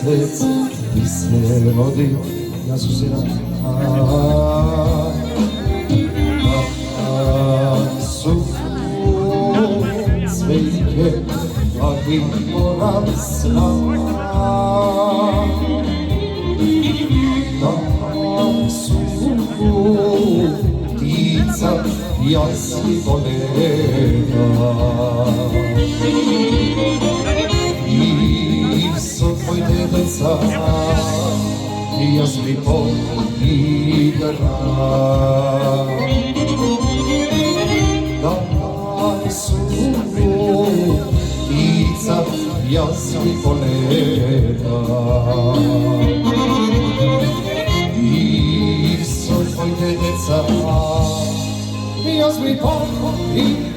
mjesec i se rodi. Ja su se su cvejke, a ti moram sam. Da su ptica jasni volena i so tvoj dedeca jasni poligra. Da su ptica jasni volena i so tvoj dedeca jasni poligra.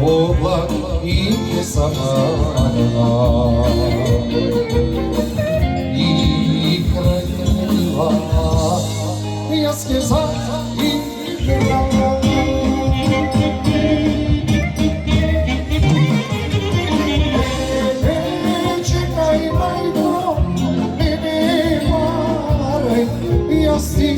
Oblak i kesana i kraj teba jaske za igra. Čekaj majko, ne maraj, jasni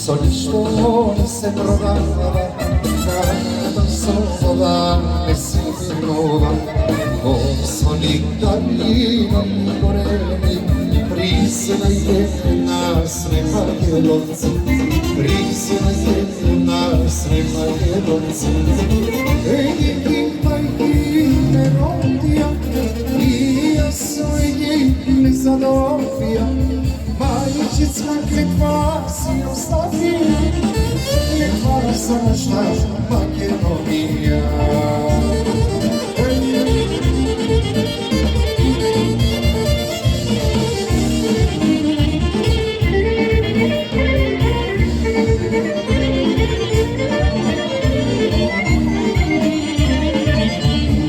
Solid što se prodava, kada slova ne sinova, osvani dalinom goreni, priznajte nas ne Makedonci, priznajte nas ne Makedonci. Egi majki ne rodija, i ja svoj ne zadobija, majčica kletva si ostavila, kletva za šta Makedonija.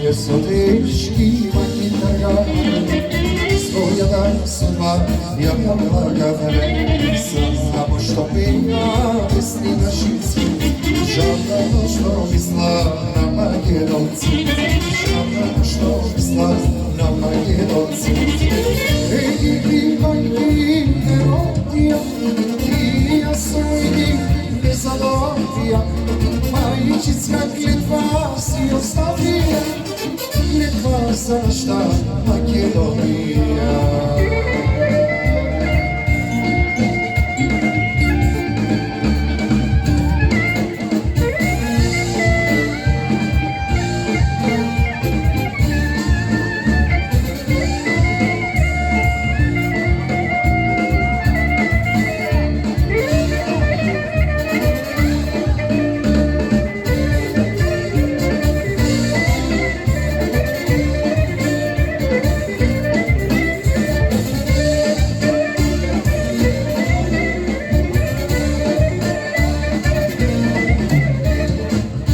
Jesu teški maki tragane, svoja dan suma ja blagavane, samo što penja pesni našici, žalno što misla na Makedonci, žalno što misla na Makedonci. Egi majki ne rodija, i ja svoj ne zadobija, majčica kletva si ostavila, kletva za šta Makedonija.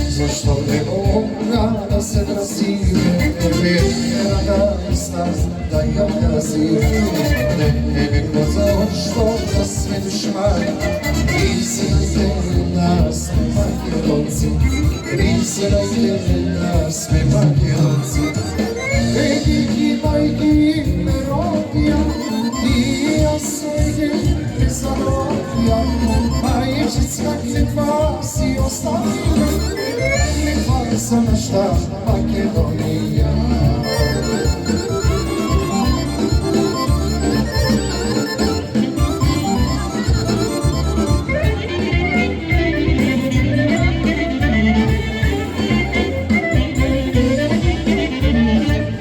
Zašto ne moga da se razine, vjera da istas da ja gazim, ne bih zašto da sve dušmani, priznajte nas Makedonci, priznajte nas Makedonci. Egi majki me rodija, i ja svoj ne zadobija, majčica kletva si ostavila, kletva za šta Makedonija.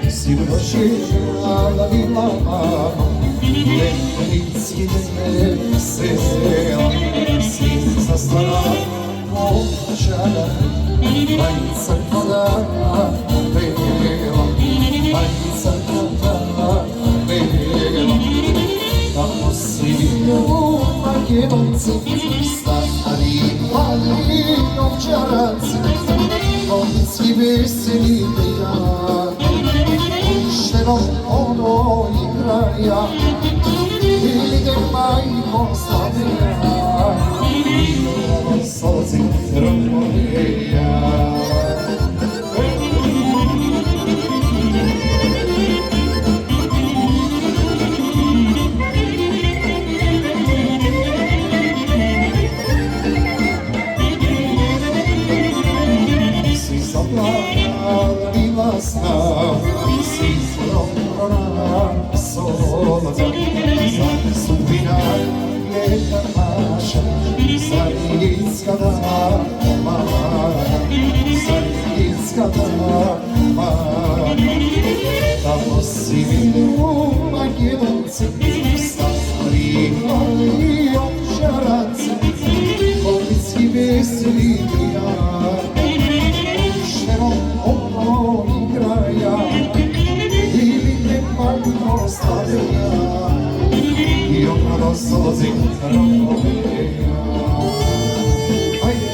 Sigurno željela bila mama, Lepnicki ne sela, sin zaslala očara, majica kada bela, majica kada bela. Tamo svi Makedonci, stari mladi ovčaraci, momci veseli dejani, pošteno ono igraja, ili ga majko slavlja, i ono solzi romoreja. Si zaplavila sna, si zlomrona solza, zar sudbina jedna naša, zar Irska da pomaga, zar Irska da pomaga. Tamo si vidu Makedonci, stari mali ovčaraci, momci veseli dejani, pošteno ono igraja, ili te majko stavlja, i ono solzi romoreja. Ajde,